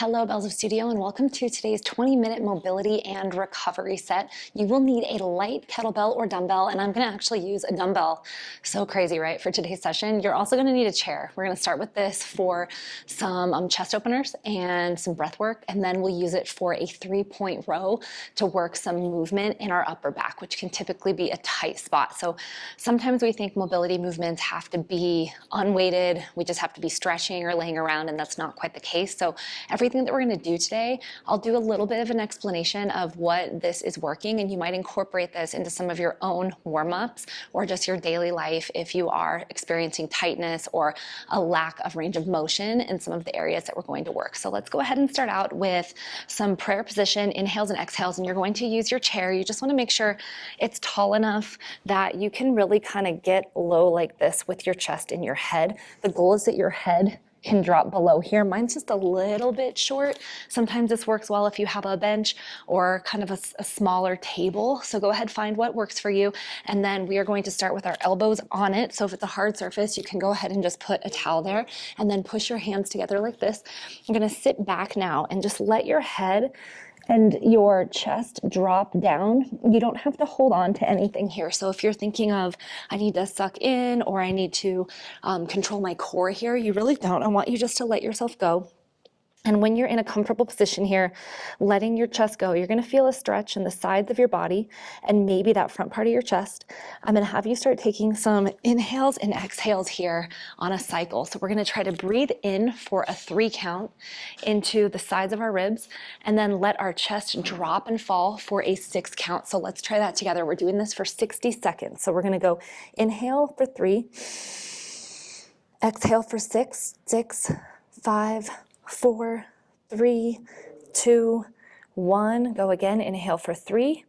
Hello, Bells of Studio, and welcome to today's 20-minute mobility and recovery set. You will need a light kettlebell or dumbbell, and I'm going to actually use a dumbbell. So crazy, right, for today's session. You're also going to need a chair. We're going to start with this for some chest openers and some breath work, and then we'll use it for a 3-point row to work some movement in our upper back, which can typically be a tight spot. So sometimes we think mobility movements have to be unweighted. We just have to be stretching or laying around, and that's not quite the case. So everything that we're going to do today, I'll do a little bit of an explanation of what this is working, and you might incorporate this into some of your own warm-ups or just your daily life if you are experiencing tightness or a lack of range of motion in some of the areas that we're going to work. So let's go ahead and start out with some prayer position, inhales and exhales, and you're going to use your chair. You just want to make sure it's tall enough that you can really kind of get low like this with your chest and your head. The goal is that your head can drop below here. Mine's just a little bit short. Sometimes this works well if you have a bench or kind of a smaller table. So go ahead, find what works for you. And then we are going to start with our elbows on it. So if it's a hard surface, you can go ahead and just put a towel there and then push your hands together like this. I'm gonna sit back now and just let your head and your chest drop down. You don't have to hold on to anything here. So if you're thinking of, I need to suck in or I need to control my core here, you really don't. I want you just to let yourself go. And when you're in a comfortable position here, letting your chest go, you're gonna feel a stretch in the sides of your body and maybe that front part of your chest. I'm gonna have you start taking some inhales and exhales here on a cycle. So we're gonna try to breathe in for a 3 count into the sides of our ribs and then let our chest drop and fall for a 6 count. So let's try that together. We're doing this for 60 seconds. So we're gonna go inhale for 3, exhale for 6, 5, 4, 3, 2, 1. Go again. Inhale for 3.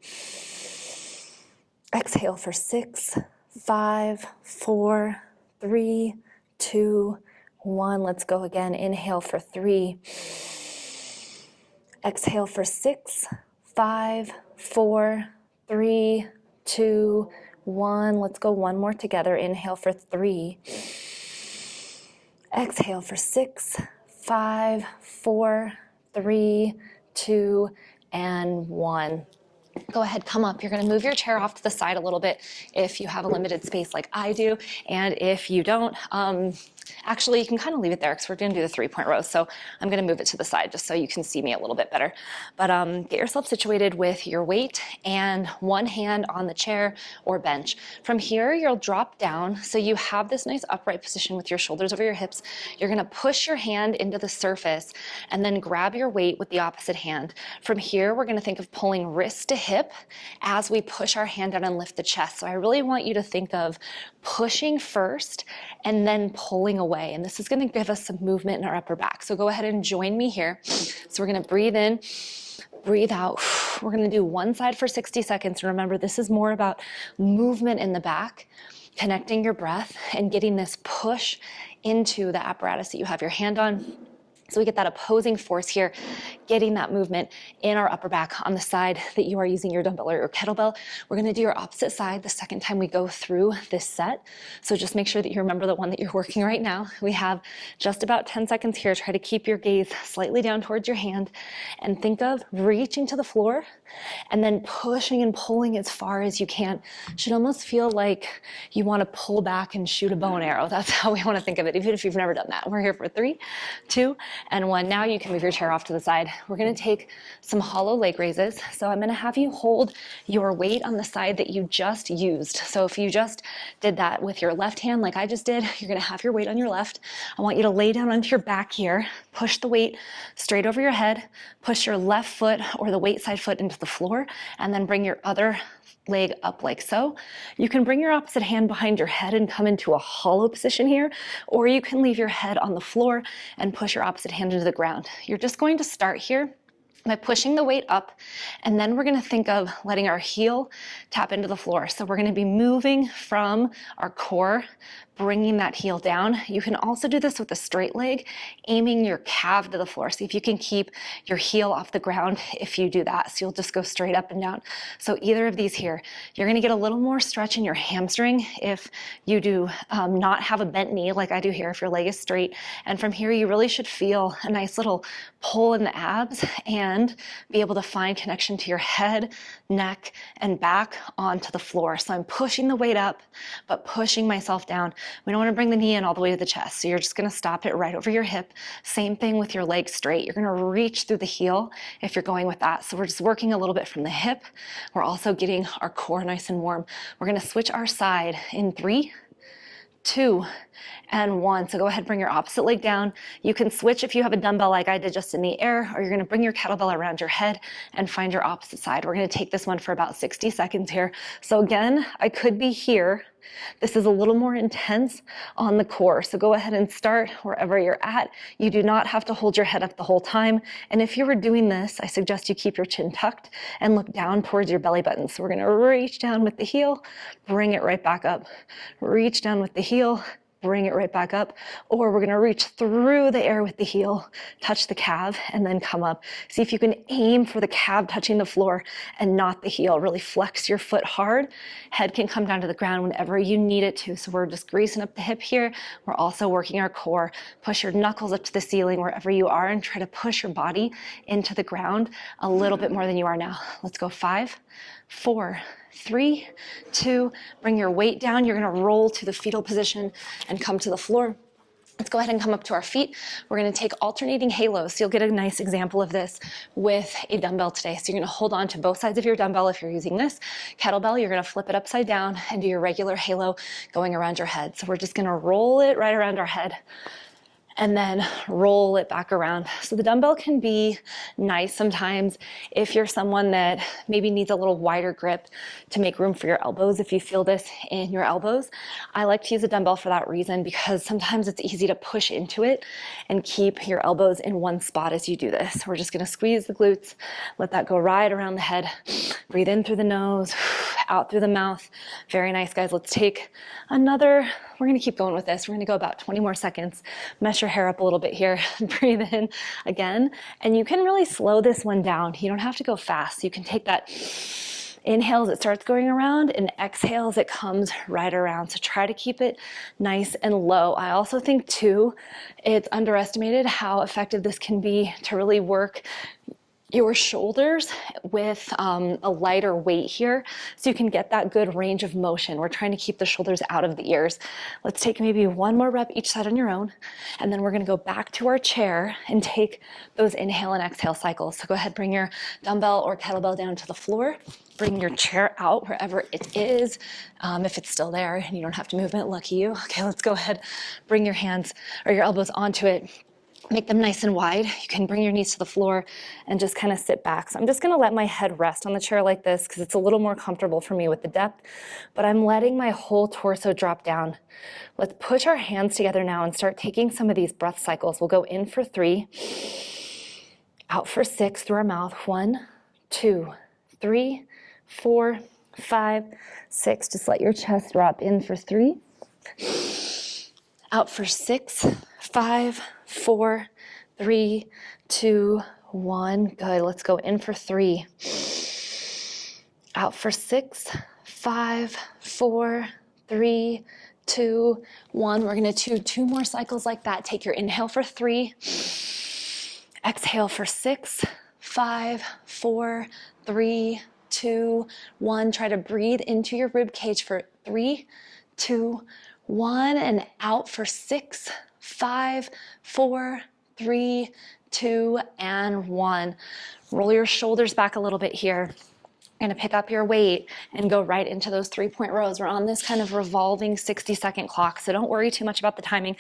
Exhale for 6, 5, 4, 3, 2, 1. Let's go again. Inhale for 3. Exhale for 6, 5, 4, 3, 2, 1. Let's go one more together. Inhale for 3. Exhale for 6, 5, 4, 3, 2, and 1. Go ahead, come up. You're going to move your chair off to the side a little bit if you have a limited space like I do. And if you don't, actually, you can kind of leave it there because we're going to do the 3-point row. So I'm going to move it to the side just so you can see me a little bit better. But get yourself situated with your weight and one hand on the chair or bench. From here, you'll drop down. So you have this nice upright position with your shoulders over your hips. You're going to push your hand into the surface and then grab your weight with the opposite hand. From here, we're going to think of pulling wrist to hip as we push our hand down and lift the chest. So I really want you to think of pushing first and then pulling away. And this is going to give us some movement in our upper back. So go ahead and join me here. So we're going to breathe in, breathe out. We're going to do one side for 60 seconds. And remember, this is more about movement in the back, connecting your breath and getting this push into the apparatus that you have your hand on. So we get that opposing force here, getting that movement in our upper back on the side that you are using your dumbbell or your kettlebell. We're going to do your opposite side the second time we go through this set. So just make sure that you remember the one that you're working right now. We have just about 10 seconds here. Try to keep your gaze slightly down towards your hand and think of reaching to the floor and then pushing and pulling as far as you can. Should almost feel like you want to pull back and shoot a bow and arrow. That's how we want to think of it, even if you've never done that. We're here for 3, 2, and 1. Now you can move your chair off to the side. We're going to take some hollow leg raises. So I'm going to have you hold your weight on the side that you just used. So if you just did that with your left hand like I just did, you're going to have your weight on your left. I want you to lay down onto your back here, push the weight straight over your head, push your left foot or the weight side foot into the floor, and then bring your other leg up like so. You can bring your opposite hand behind your head and come into a hollow position here, or you can leave your head on the floor and push your opposite hand into the ground. You're just going to start here by pushing the weight up, and then we're going to think of letting our heel tap into the floor. So we're going to be moving from our core bringing that heel down. You can also do this with a straight leg, aiming your calf to the floor. See if you can keep your heel off the ground if you do that. So you'll just go straight up and down. So either of these here, you're gonna get a little more stretch in your hamstring if you do not have a bent knee like I do here, if your leg is straight. And from here, you really should feel a nice little pull in the abs and be able to find connection to your head, neck, and back onto the floor. So I'm pushing the weight up, but pushing myself down. We don't want to bring the knee in all the way to the chest. So you're just going to stop it right over your hip. Same thing with your leg straight. You're going to reach through the heel if you're going with that. So we're just working a little bit from the hip. We're also getting our core nice and warm. We're going to switch our side in 3, 2, and 1. So go ahead, bring your opposite leg down. You can switch if you have a dumbbell like I did just in the air, or you're gonna bring your kettlebell around your head and find your opposite side. We're gonna take this one for about 60 seconds here. So again, I could be here. This is a little more intense on the core. So go ahead and start wherever you're at. You do not have to hold your head up the whole time. And if you were doing this, I suggest you keep your chin tucked and look down towards your belly button. So we're gonna reach down with the heel, bring it right back up. Reach down with the heel, bring it right back up, or we're gonna reach through the air with the heel, touch the calf, and then come up. See if you can aim for the calf touching the floor and not the heel. Really flex your foot hard. Head can come down to the ground whenever you need it to. So we're just greasing up the hip here. We're also working our core. Push your knuckles up to the ceiling wherever you are and try to push your body into the ground a little bit more than you are now. Let's go 5, 4, 3, 2, bring your weight down. You're gonna roll to the fetal position and come to the floor. Let's go ahead and come up to our feet. We're gonna take alternating halos. So you'll get a nice example of this with a dumbbell today. So you're gonna hold on to both sides of your dumbbell if you're using this. Kettlebell, you're gonna flip it upside down and do your regular halo going around your head. So we're just gonna roll it right around our head and then roll it back around. So the dumbbell can be nice sometimes if you're someone that maybe needs a little wider grip to make room for your elbows. If you feel this in your elbows, I like to use a dumbbell for that reason, because sometimes it's easy to push into it and keep your elbows in one spot as you do this. We're just gonna squeeze the glutes, let that go right around the head. Breathe in through the nose, out through the mouth. Very nice, guys. Let's take another, we're gonna keep going with this. We're gonna go about 20 more seconds. Mesh your hair up a little bit here. Breathe in again. And you can really slow this one down. You don't have to go fast. You can take that inhale as it starts going around and exhale as it comes right around. So try to keep it nice and low. I also think too, it's underestimated how effective this can be to really work your shoulders with a lighter weight here, so you can get that good range of motion. We're trying to keep the shoulders out of the ears. Let's take maybe one more rep each side on your own, and then we're gonna go back to our chair and take those inhale and exhale cycles. So go ahead, bring your dumbbell or kettlebell down to the floor. Bring your chair out wherever it is, if it's still there and you don't have to move it, lucky you. Okay, let's go ahead, bring your hands or your elbows onto it. Make them nice and wide. You can bring your knees to the floor and just kind of sit back. So I'm just gonna let my head rest on the chair like this because it's a little more comfortable for me with the depth, but I'm letting my whole torso drop down. Let's push our hands together now and start taking some of these breath cycles. We'll go in for 3, out for 6 through our mouth. 1, 2, 3, 4, 5, 6. Just let your chest drop. In for 3, out for 6, 5, 4, 3, 2, 1. Good. Let's go in for 3. Out for 6, 5, 4, 3, 2, 1. We're going to do 2 more cycles like that. Take your inhale for 3. Exhale for 6, 5, 4, 3, 2, 1. Try to breathe into your rib cage for 3, 2, 1, and out for 6, 5, 4, 3, 2, and 1. Roll your shoulders back a little bit here. You're gonna pick up your weight and go right into those 3-point rows. We're on this kind of revolving 60-second clock, so don't worry too much about the timing.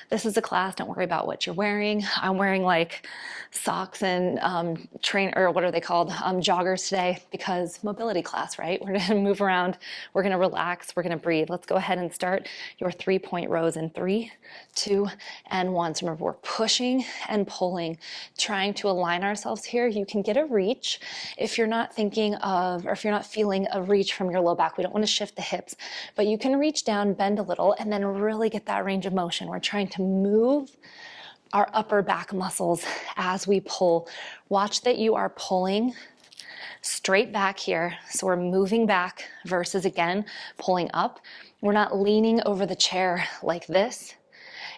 This is a class, don't worry about what you're wearing. I'm wearing like socks and what are they called? Joggers today, because mobility class, right? We're gonna move around, we're gonna relax, we're gonna breathe. Let's go ahead and start your 3-point rows in 3, 2, and 1. So remember, we're pushing and pulling, trying to align ourselves here. You can get a reach if you're not thinking of or if you're not feeling a reach from your low back, we don't want to shift the hips, but you can reach down, bend a little, and then really get that range of motion. We're trying to move our upper back muscles as we pull. Watch that you are pulling straight back here. So we're moving back versus, again, pulling up. We're not leaning over the chair like this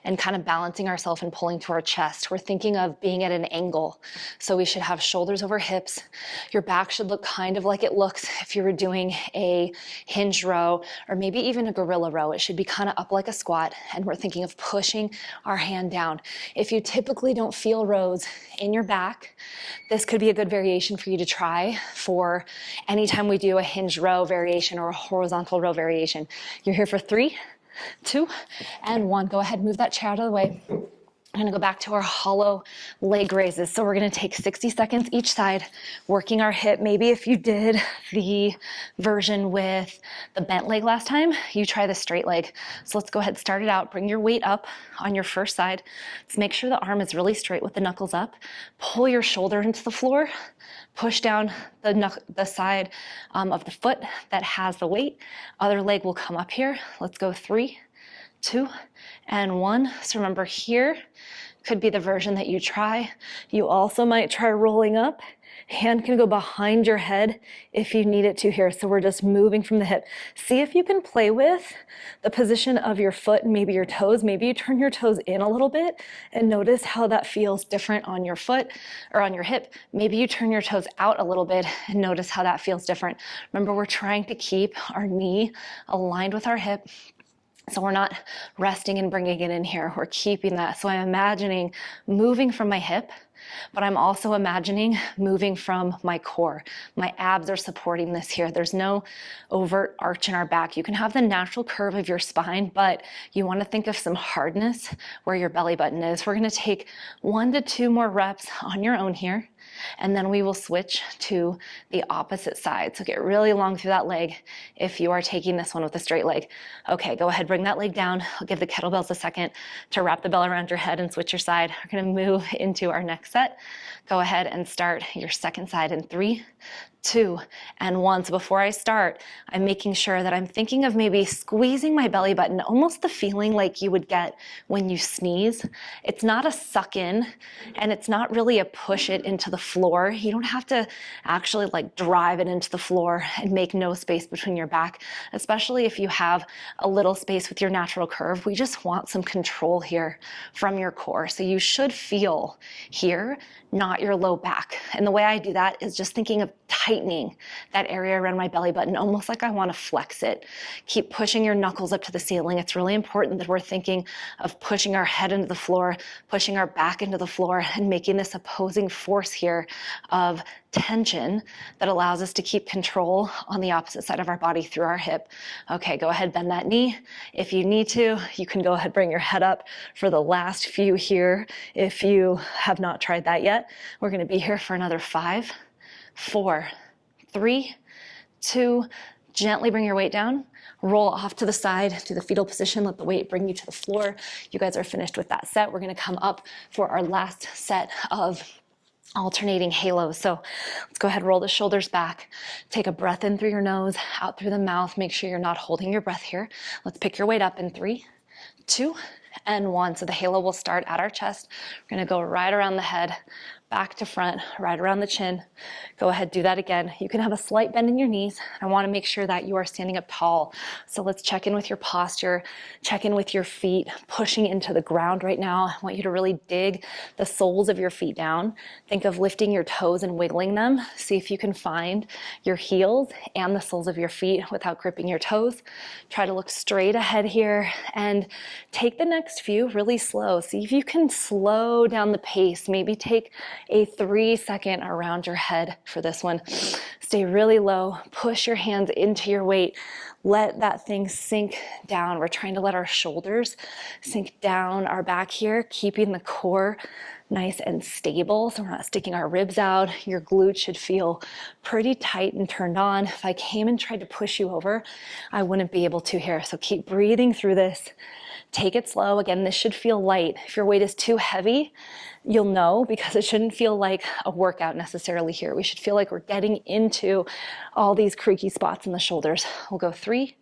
and kind of balancing ourselves and pulling to our chest. We're thinking of being at an angle. So we should have shoulders over hips. Your back should look kind of like it looks if you were doing a hinge row or maybe even a gorilla row. It should be kind of up like a squat, and we're thinking of pushing our hand down. If you typically don't feel rows in your back, this could be a good variation for you to try for anytime we do a hinge row variation or a horizontal row variation. You're here for 3, 2, and 1. Go ahead, move that chair out of the way. I'm gonna go back to our hollow leg raises. So we're gonna take 60 seconds each side, working our hip. Maybe if you did the version with the bent leg last time, you try the straight leg. So let's go ahead, start it out. Bring your weight up on your first side. Let's make sure the arm is really straight with the knuckles up. Pull your shoulder into the floor. Push down the side of the foot that has the weight. Other leg will come up here. Let's go 3, 2, and 1. So remember, here could be the version that you try. You also might try rolling up. Hand can go behind your head if you need it to here. So we're just moving from the hip. See if you can play with the position of your foot and maybe your toes. Maybe you turn your toes in a little bit and notice how that feels different on your foot or on your hip. Maybe you turn your toes out a little bit and notice how that feels different. Remember, we're trying to keep our knee aligned with our hip. So we're not resting and bringing it in here. We're keeping that. So I'm imagining moving from my hip, but I'm also imagining moving from my core. My abs are supporting this here. There's no overt arch in our back. You can have the natural curve of your spine, but you want to think of some hardness where your belly button is. We're going to take 1 to 2 more reps on your own here. And then we will switch to the opposite side. So get really long through that leg if you are taking this one with a straight leg. Okay, go ahead, bring that leg down. I'll give the kettlebells a second to wrap the bell around your head and switch your side. We're gonna move into our next set. Go ahead and start your second side in 3, 2, and 1. So before I start, I'm making sure that I'm thinking of maybe squeezing my belly button, almost the feeling like you would get when you sneeze. It's not a suck in, and it's not really a push it into the floor. You don't have to actually like drive it into the floor and make no space between your back, especially if you have a little space with your natural curve. We just want some control here from your core. So you should feel here, not your low back. And the way I do that is just thinking of tightening that area around my belly button, almost like I want to flex it. Keep pushing your knuckles up to the ceiling. It's really important that we're thinking of pushing our head into the floor, pushing our back into the floor, and making this opposing force here of tension that allows us to keep control on the opposite side of our body through our hip. Okay, go ahead, bend that knee. If you need to, you can go ahead, bring your head up for the last few here. If you have not tried that yet, we're going to be here for another 5, 4, 3, 2, gently bring your weight down, roll off to the side to the fetal position, let the weight bring you to the floor. You guys are finished with that set. We're gonna come up for our last set of alternating halos. So let's go ahead, roll the shoulders back, take a breath in through your nose, out through the mouth. Make sure you're not holding your breath here. Let's pick your weight up in 3, 2, and 1. So the halo will start at our chest. We're gonna go right around the head, back to front, right around the chin. Go ahead, do that again. You can have a slight bend in your knees. I wanna make sure that you are standing up tall. So let's check in with your posture, check in with your feet, pushing into the ground right now. I want you to really dig the soles of your feet down. Think of lifting your toes and wiggling them. See if you can find your heels and the soles of your feet without gripping your toes. Try to look straight ahead here and take the next few really slow. See if you can slow down the pace. Maybe take a 3-second around your head for this one. Stay really low, push your hands into your weight. Let that thing sink down. We're trying to let our shoulders sink down our back here, keeping the core nice and stable so we're not sticking our ribs out. Your glutes should feel pretty tight and turned on. If I came and tried to push you over, I wouldn't be able to here. So keep breathing through this. Take it slow. Again, this should feel light. If your weight is too heavy, you'll know, because it shouldn't feel like a workout necessarily here. We should feel like we're getting into all these creaky spots in the shoulders. We'll go 3,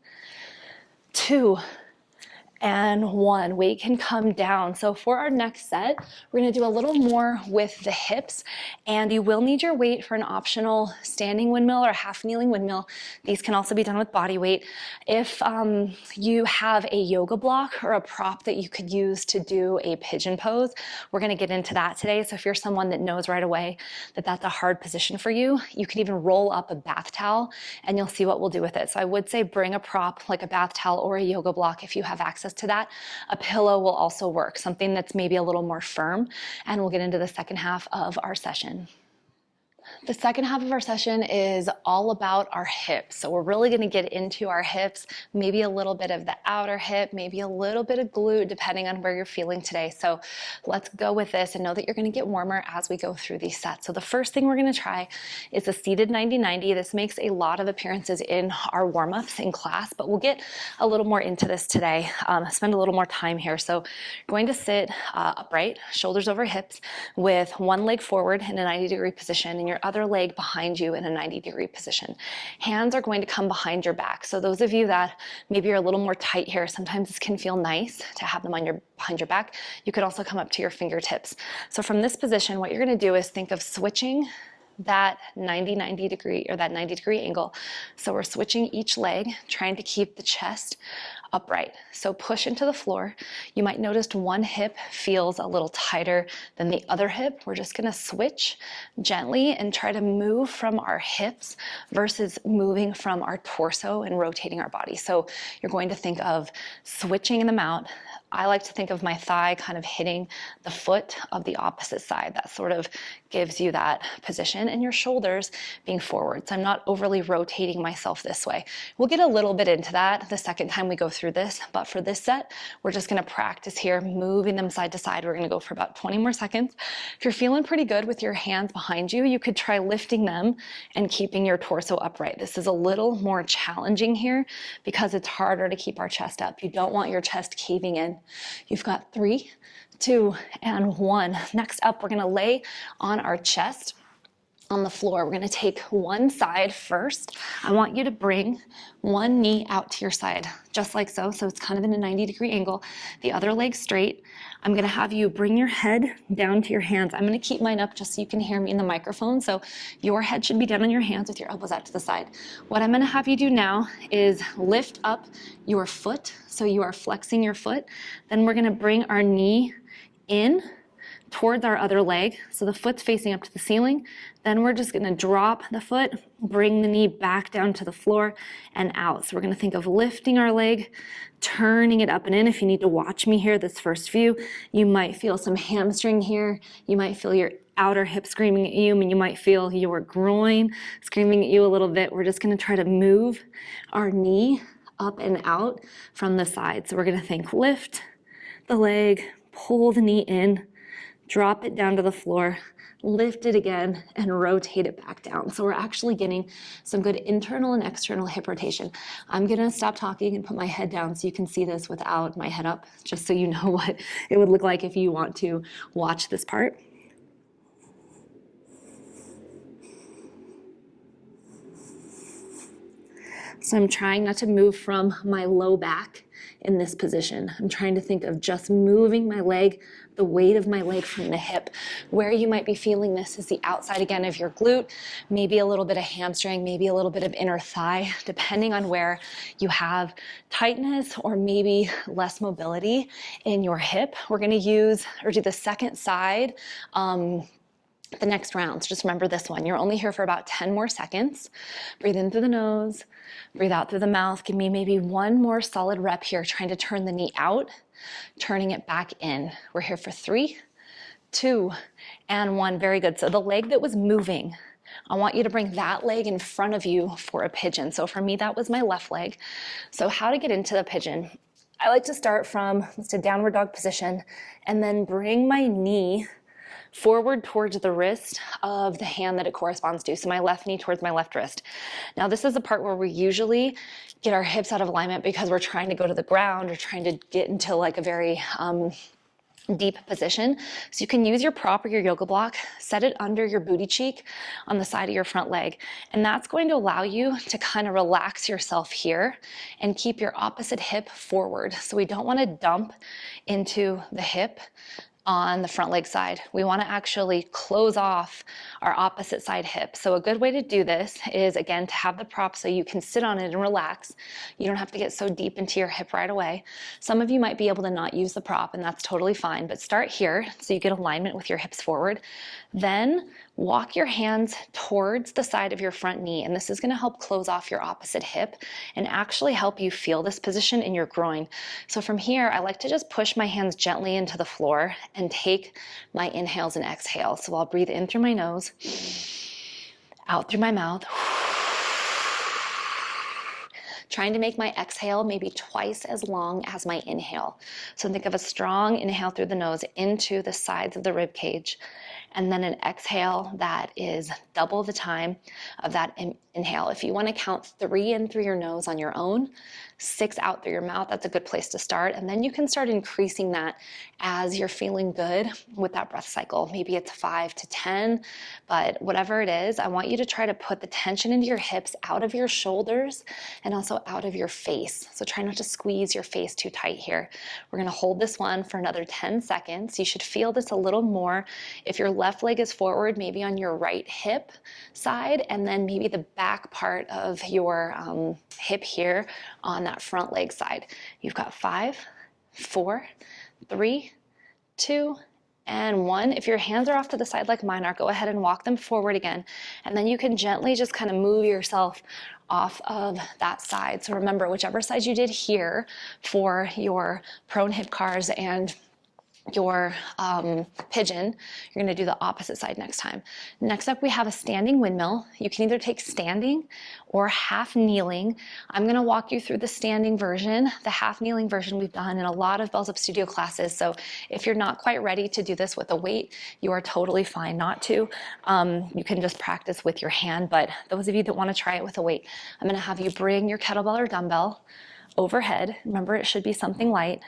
2, and 1. Weight can come down. So for our next set, we're gonna do a little more with the hips, and you will need your weight for an optional standing windmill or half kneeling windmill. These can also be done with body weight. If you have a yoga block or a prop that you could use to do a pigeon pose, we're gonna get into that today. So if you're someone that knows right away that that's a hard position for you, you can even roll up a bath towel and you'll see what we'll do with it. So I would say bring a prop like a bath towel or a yoga block if you have access to that. A pillow will also work, something that's maybe a little more firm, and we'll get into the second half of our session. The second half of our session is all about our hips. So we're really gonna get into our hips, maybe a little bit of the outer hip, maybe a little bit of glute, depending on where you're feeling today. So let's go with this and know that you're gonna get warmer as we go through these sets. So the first thing we're gonna try is a seated 90-90. This makes a lot of appearances in our warm-ups in class, but we'll get a little more into this today, spend a little more time here. So you're going to sit upright, shoulders over hips, with one leg forward in a 90-degree position and your other leg behind you in a 90-degree position. Hands are going to come behind your back. So those of you that maybe are a little more tight here, sometimes this can feel nice to have them behind your back. You could also come up to your fingertips. So from this position, what you're going to do is think of switching that 90 degree or that 90-degree angle. So we're switching each leg, trying to keep the chest upright. So push into the floor. You might notice one hip feels a little tighter than the other hip. We're just gonna switch gently and try to move from our hips versus moving from our torso and rotating our body. So you're going to think of switching them out. I like to think of my thigh kind of hitting the foot of the opposite side. That sort of gives you that position, and your shoulders being forward. So I'm not overly rotating myself this way. We'll get a little bit into that the second time we go through this, but for this set, we're just gonna practice here, moving them side to side. We're gonna go for about 20 more seconds. If you're feeling pretty good with your hands behind you, you could try lifting them and keeping your torso upright. This is a little more challenging here because it's harder to keep our chest up. You don't want your chest caving in. You've got 3, 2, and 1. Next up, we're gonna lay on our chest on the floor. We're gonna take one side first. I want you to bring one knee out to your side, just like so. So it's kind of in a 90-degree angle. The other leg straight. I'm gonna have you bring your head down to your hands. I'm gonna keep mine up just so you can hear me in the microphone. So your head should be down on your hands with your elbows out to the side. What I'm gonna have you do now is lift up your foot. So you are flexing your foot. Then we're gonna bring our knee in towards our other leg. So the foot's facing up to the ceiling. Then we're just gonna drop the foot, bring the knee back down to the floor and out. So we're gonna think of lifting our leg, turning it up and in. If you need to watch me here, this first view, you might feel some hamstring here. You might feel your outer hip screaming at you, and you might feel your groin screaming at you a little bit. We're just gonna try to move our knee up and out from the side. So we're gonna think lift the leg, pull the knee in, drop it down to the floor, lift it again, and rotate it back down. So we're actually getting some good internal and external hip rotation. I'm gonna stop talking and put my head down so you can see this without my head up, just so you know what it would look like if you want to watch this part. So I'm trying not to move from my low back in this position. I'm trying to think of just moving my leg, the weight of my leg from the hip. Where you might be feeling this is the outside again of your glute, maybe a little bit of hamstring, maybe a little bit of inner thigh, depending on where you have tightness or maybe less mobility in your hip. We're gonna use or do the second side the next round. So just remember this one. You're only here for about 10 more seconds. Breathe in through the nose, breathe out through the mouth. Give me maybe one more solid rep here, trying to turn the knee out, turning it back in. We're here for 3, 2, and 1. Very good. So the leg that was moving, I want you to bring that leg in front of you for a pigeon. So for me, that was my left leg. So how to get into the pigeon? I like to start from just a downward dog position and then bring my knee forward towards the wrist of the hand that it corresponds to. So my left knee towards my left wrist. Now this is the part where we usually get our hips out of alignment because we're trying to go to the ground or trying to get into like a very deep position. So you can use your prop or your yoga block, set it under your booty cheek on the side of your front leg. And that's going to allow you to kind of relax yourself here and keep your opposite hip forward. So we don't want to dump into the hip on the front leg side. We want to actually close off our opposite side hip. So a good way to do this is, again, to have the prop so you can sit on it and relax. You don't have to get so deep into your hip right away. Some of you might be able to not use the prop, and that's totally fine, but start here so you get alignment with your hips forward. Then walk your hands towards the side of your front knee, and this is going to help close off your opposite hip and actually help you feel this position in your groin. So from here, I like to just push my hands gently into the floor and take my inhales and exhales. So I'll breathe in through my nose, out through my mouth, trying to make my exhale maybe twice as long as my inhale. So think of a strong inhale through the nose into the sides of the rib cage, and then an exhale that is double the time of that inhale. If you want to count 3 in through your nose on your own, 6 out through your mouth, that's a good place to start. And then you can start increasing that as you're feeling good with that breath cycle. Maybe it's 5 to 10, but whatever it is, I want you to try to put the tension into your hips out of your shoulders and also out of your face. So try not to squeeze your face too tight here. We're going to hold this one for another 10 seconds. You should feel this a little more if your left leg is forward, maybe on your right hip side, and then maybe the back part of your hip here on that front leg side. You've got 5, 4, 3, 2, and 1. If your hands are off to the side like mine are, go ahead and walk them forward again. And then you can gently just kind of move yourself off of that side. So remember, whichever side you did here for your prone hip cars and your pigeon, you're going to do the opposite side next time. Next up, we have a standing windmill. You can either take standing or half kneeling. I'm going to walk you through the standing version. The half kneeling version we've done in a lot of Bells Up Studio classes. So if you're not quite ready to do this with a weight, you are totally fine not to. You can just practice with your hand, but those of you that want to try it with a weight, I'm going to have you bring your kettlebell or dumbbell overhead. Remember, it should be something light,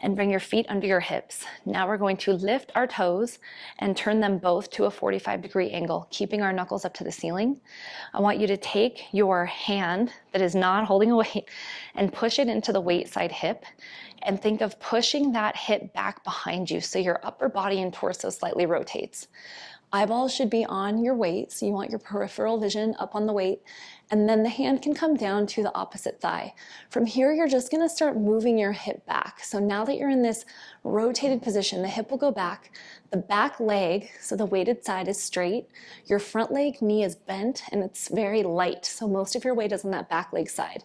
and bring your feet under your hips. Now we're going to lift our toes and turn them both to a 45-degree angle, keeping our knuckles up to the ceiling. I want you to take your hand that is not holding a weight and push it into the weight side hip, and think of pushing that hip back behind you so your upper body and torso slightly rotates. Eyeballs should be on your weight, so you want your peripheral vision up on the weight, and then the hand can come down to the opposite thigh. From here, you're just gonna start moving your hip back. So now that you're in this rotated position, the hip will go back, the back leg, so the weighted side is straight, your front leg knee is bent, and it's very light, so most of your weight is on that back leg side.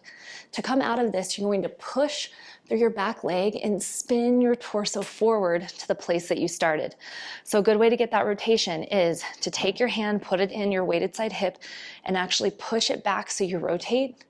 To come out of this, you're going to push through your back leg and spin your torso forward to the place that you started. So a good way to get that rotation is to take your hand, put it in your weighted side hip, and actually push it back so you rotate.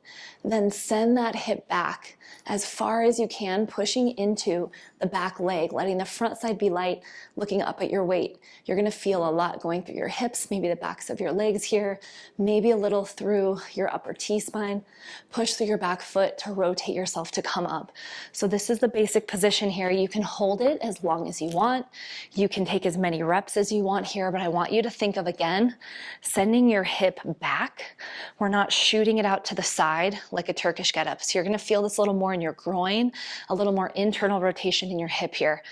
Then send that hip back as far as you can, pushing into the back leg, letting the front side be light, looking up at your weight. You're gonna feel a lot going through your hips, maybe the backs of your legs here, maybe a little through your upper T-spine. Push through your back foot to rotate yourself to come up. So this is the basic position here. You can hold it as long as you want. You can take as many reps as you want here, but I want you to think of, again, sending your hip back. We're not shooting it out to the side like a Turkish get-up. So you're gonna feel this a little more in your groin, a little more internal rotation in your hip here.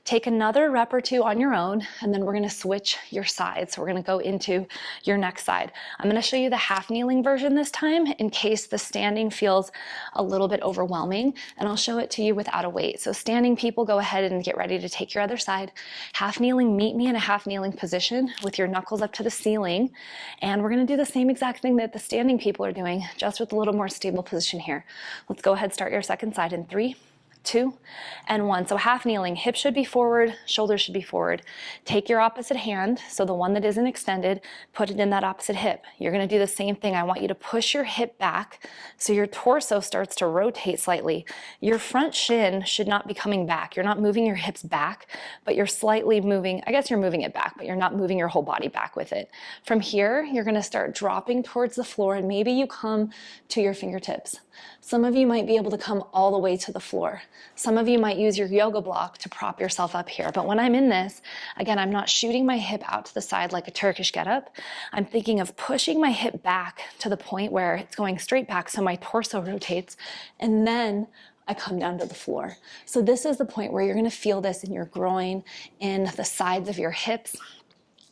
Take another rep or two on your own, and then we're gonna switch your sides. So we're gonna go into your next side. I'm gonna show you the half kneeling version this time in case the standing feels a little bit overwhelming, and I'll show it to you without a weight. So standing people, go ahead and get ready to take your other side. Half kneeling, meet me in a half kneeling position with your knuckles up to the ceiling, and we're gonna do the same exact thing that the standing people are doing, just with a little more stable position here. Let's go ahead, start your second side in 3, 2, and 1. So half kneeling, hips should be forward, shoulders should be forward. Take your opposite hand, so the one that isn't extended, put it in that opposite hip. You're gonna do the same thing. I want you to push your hip back so your torso starts to rotate slightly. Your front shin should not be coming back. You're not moving your hips back, but you're slightly moving, I guess you're moving it back, but you're not moving your whole body back with it. From here, you're gonna start dropping towards the floor, and maybe you come to your fingertips. Some of you might be able to come all the way to the floor. Some of you might use your yoga block to prop yourself up here. But when I'm in this, again, I'm not shooting my hip out to the side like a Turkish getup. I'm thinking of pushing my hip back to the point where it's going straight back so my torso rotates, and then I come down to the floor. So this is the point where you're gonna feel this in your groin, in the sides of your hips,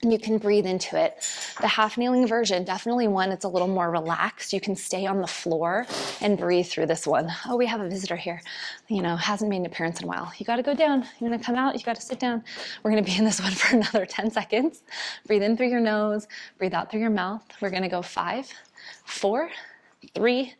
and you can breathe into it. The half kneeling version, definitely one that's a little more relaxed. You can stay on the floor and breathe through this one. Oh, we have a visitor here. Hasn't made an appearance in a while. You gotta go down. You wanna come out, you gotta sit down. We're gonna be in this one for another 10 seconds. Breathe in through your nose, breathe out through your mouth. We're gonna go 5, 4, 3,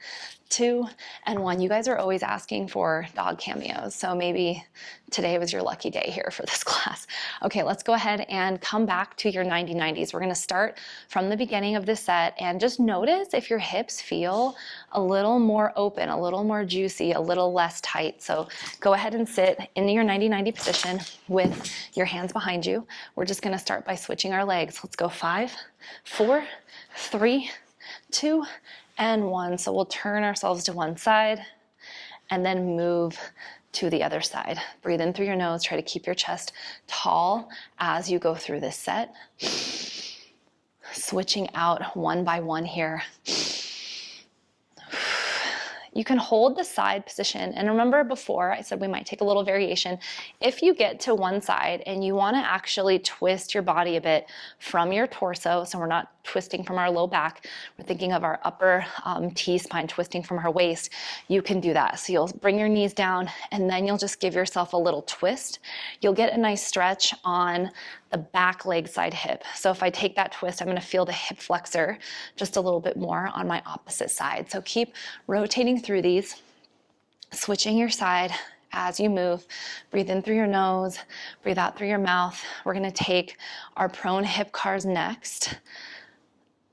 2, and 1. You guys are always asking for dog cameos, so maybe today was your lucky day here for this class. Okay, let's go ahead and come back to your 90-90s. We're gonna start from the beginning of this set, and just notice if your hips feel a little more open, a little more juicy, a little less tight. So go ahead and sit in your 90-90 position with your hands behind you. We're just gonna start by switching our legs. Let's go 5, 4, 3, 2, and 1. So we'll turn ourselves to one side and then move to the other side. Breathe in through your nose. Try to keep your chest tall as you go through this set. Switching out one by one here. You can hold the side position. And remember before I said we might take a little variation. If you get to one side and you wanna actually twist your body a bit from your torso, so we're not twisting from our low back, we're thinking of our upper T-spine twisting from our waist, you can do that. So you'll bring your knees down and then you'll just give yourself a little twist. You'll get a nice stretch on the back leg side hip. So if I take that twist, I'm gonna feel the hip flexor just a little bit more on my opposite side. So keep rotating through these, switching your side as you move. Breathe in through your nose, breathe out through your mouth. We're gonna take our prone hip cars next.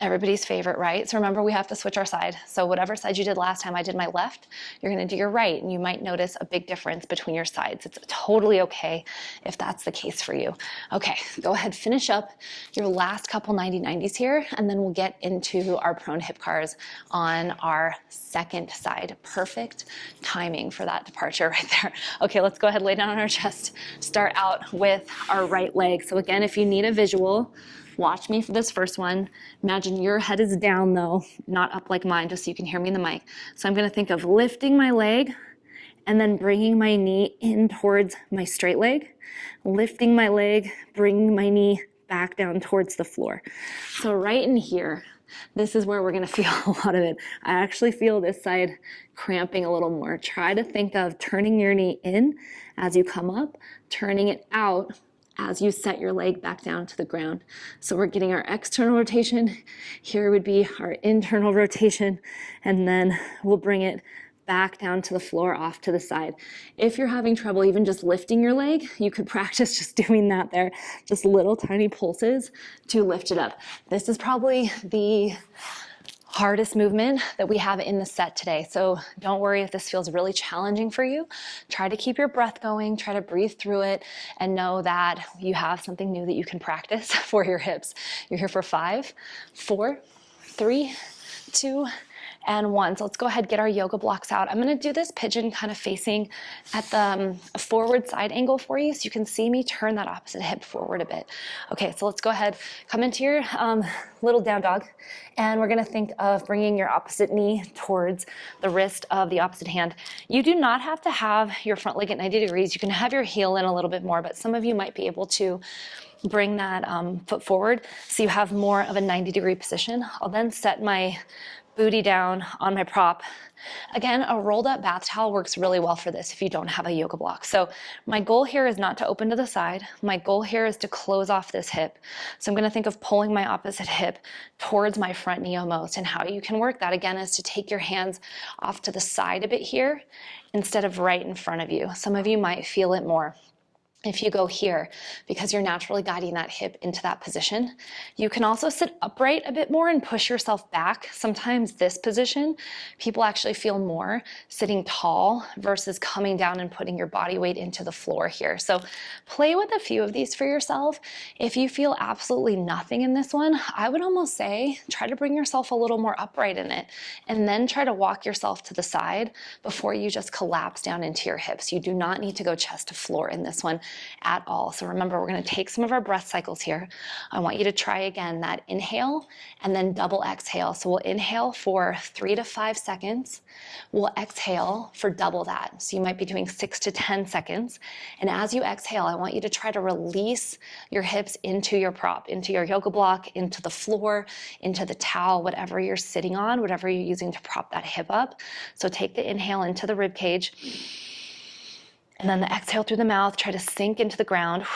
Everybody's favorite, right? So remember, we have to switch our side. So whatever side you did last time, I did my left, you're gonna do your right, and you might notice a big difference between your sides. It's totally okay if that's the case for you. Okay, go ahead, finish up your last couple 90-90s here, and then we'll get into our prone hip cars on our second side. Perfect timing for that departure right there. Okay, let's go ahead, lay down on our chest. Start out with our right leg. So again, if you need a visual, watch me for this first one. Imagine your head is down though, not up like mine, just so you can hear me in the mic. So I'm gonna think of lifting my leg and then bringing my knee in towards my straight leg, lifting my leg, bringing my knee back down towards the floor. So right in here, this is where we're gonna feel a lot of it. I actually feel this side cramping a little more. Try to think of turning your knee in as you come up, turning it out as you set your leg back down to the ground. So we're getting our external rotation. Here would be our internal rotation, and then we'll bring it back down to the floor off to the side. If you're having trouble even just lifting your leg, you could practice just doing that there, just little tiny pulses to lift it up. This is probably the hardest movement that we have in the set today. So don't worry if this feels really challenging for you. Try to keep your breath going, try to breathe through it, and know that you have something new that you can practice for your hips. You're here for 5, 4, 3, 2, and 1. So let's go ahead, get our yoga blocks out. I'm gonna do this pigeon kind of facing at the forward side angle for you, so you can see me turn that opposite hip forward a bit. Okay, so let's go ahead, come into your little down dog, and we're gonna think of bringing your opposite knee towards the wrist of the opposite hand. You do not have to have your front leg at 90 degrees. You can have your heel in a little bit more, but some of you might be able to bring that foot forward so you have more of a 90-degree position. I'll then set my booty down on my prop. Again, a rolled up bath towel works really well for this if you don't have a yoga block. So my goal here is not to open to the side. My goal here is to close off this hip. So I'm going to think of pulling my opposite hip towards my front knee almost. And how you can work that again is to take your hands off to the side a bit here instead of right in front of you. Some of you might feel it more if you go here, because you're naturally guiding that hip into that position. You can also sit upright a bit more and push yourself back. Sometimes this position, people actually feel more sitting tall versus coming down and putting your body weight into the floor here. So play with a few of these for yourself. If you feel absolutely nothing in this one, I would almost say try to bring yourself a little more upright in it, and then try to walk yourself to the side before you just collapse down into your hips. You do not need to go chest to floor in this one at all. So remember, we're going to take some of our breath cycles here. I want you to try again that inhale and then double exhale. So we'll inhale for 3 to 5 seconds. We'll exhale for double that. So you might be doing 6 to 10 seconds. And as you exhale, I want you to try to release your hips into your prop, into your yoga block, into the floor, into the towel, whatever you're sitting on, whatever you're using to prop that hip up. So take the inhale into the rib cage. And then the exhale through the mouth, try to sink into the ground.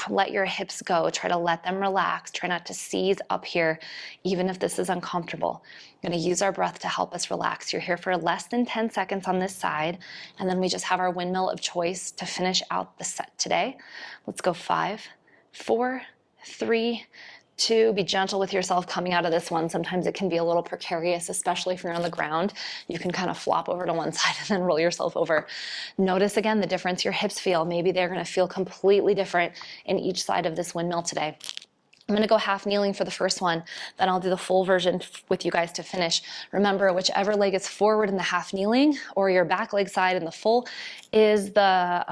Let your hips go. Try to let them relax. Try not to seize up here, even if this is uncomfortable. We're going to use our breath to help us relax. You're here for less than 10 seconds on this side, and then we just have our windmill of choice to finish out the set today. Let's go 5, 4, 3, 2, be gentle with yourself coming out of this one. Sometimes it can be a little precarious, especially if you're on the ground. You can kind of flop over to one side and then roll yourself over. Notice again the difference your hips feel. Maybe they're going to feel completely different in each side of this windmill today. I'm going to go half kneeling for the first one, then I'll do the full version with you guys to finish. Remember, whichever leg is forward in the half kneeling or your back leg side in the full is the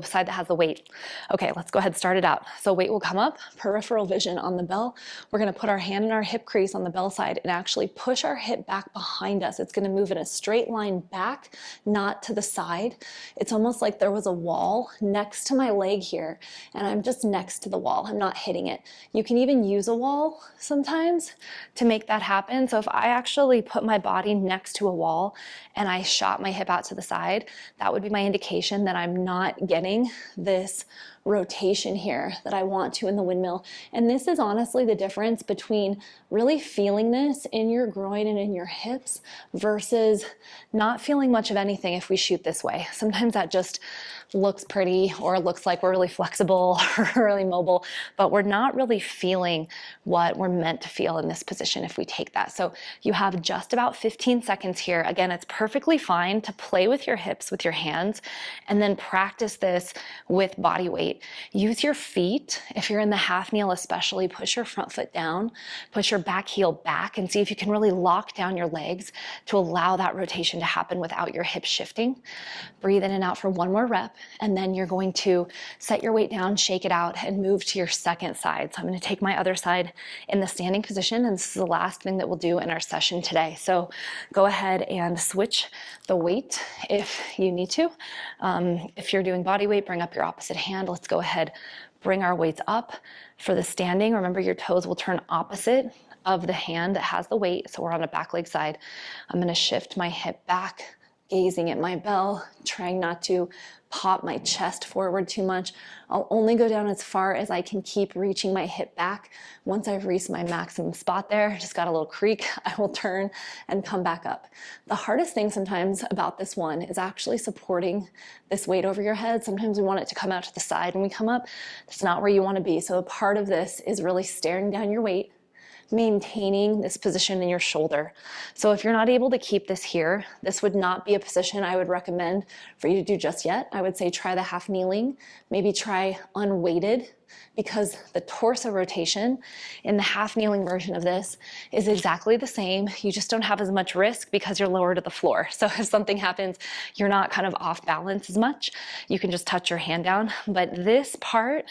side that has the weight. Okay, let's go ahead and start it out. So weight will come up, peripheral vision on the bell. We're going to put our hand in our hip crease on the bell side and actually push our hip back behind us. It's going to move in a straight line back, not to the side. It's almost like there was a wall next to my leg here, and I'm just next to the wall. I'm not hitting it. You can even use a wall sometimes to make that happen. So if I actually put my body next to a wall and I shot my hip out to the side, that would be my indication that I'm not getting this rotation here that I want to in the windmill. And this is honestly the difference between really feeling this in your groin and in your hips versus not feeling much of anything if we shoot this way. Sometimes that just looks pretty or looks like we're really flexible or really mobile, but we're not really feeling what we're meant to feel in this position if we take that. So you have just about 15 seconds here. Again, it's perfectly fine to play with your hips, with your hands, and then practice this with body weight. Use your feet. If you're in the half kneel especially, push your front foot down, push your back heel back, and see if you can really lock down your legs to allow that rotation to happen without your hips shifting. Breathe in and out for one more rep, and then you're going to set your weight down, shake it out, and move to your second side. So I'm going to take my other side in the standing position, and this is the last thing that we'll do in our session today. So go ahead and switch the weight if you need to. If you're doing body weight, bring up your opposite hand. Let's go ahead, bring our weights up. For the standing, remember your toes will turn opposite of the hand that has the weight. So we're on a back leg side. I'm going to shift my hip back, gazing at my bell, trying not to pop my chest forward too much. I'll only go down as far as I can keep reaching my hip back. Once I've reached my maximum spot there, just got a little creak, I will turn and come back up. The hardest thing sometimes about this one is actually supporting this weight over your head. Sometimes we want it to come out to the side when we come up. That's not where you want to be. So a part of this is really staring down your weight, maintaining this position in your shoulder. So if you're not able to keep this here, this would not be a position I would recommend for you to do just yet. I would say try the half kneeling, maybe try unweighted, because the torso rotation in the half kneeling version of this is exactly the same. You just don't have as much risk because you're lower to the floor. So if something happens, you're not kind of off balance as much. You can just touch your hand down. But this part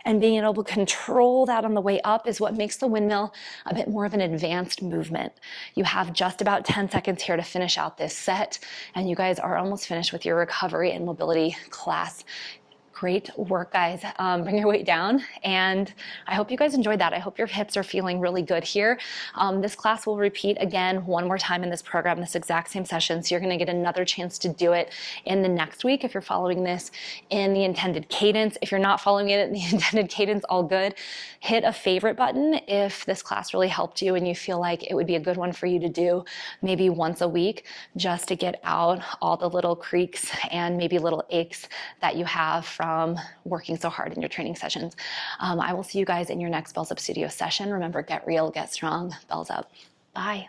and being able to control that on the way up is what makes the windmill a bit more of an advanced movement. You have just about 10 seconds here to finish out this set, and you guys are almost finished with your recovery and mobility class. Great work, guys. Bring your weight down, and I hope you guys enjoyed that. I hope your hips are feeling really good here. This class will repeat again one more time in this program, this exact same session, so you're gonna get another chance to do it in the next week if you're following this in the intended cadence. If you're not following it in the intended cadence, all good. Hit a favorite button if this class really helped you and you feel like it would be a good one for you to do maybe once a week, just to get out all the little creaks and maybe little aches that you have from working so hard in your training sessions. I will see you guys in your next Bells Up Studio session. Remember, get real, get strong, bells up. Bye.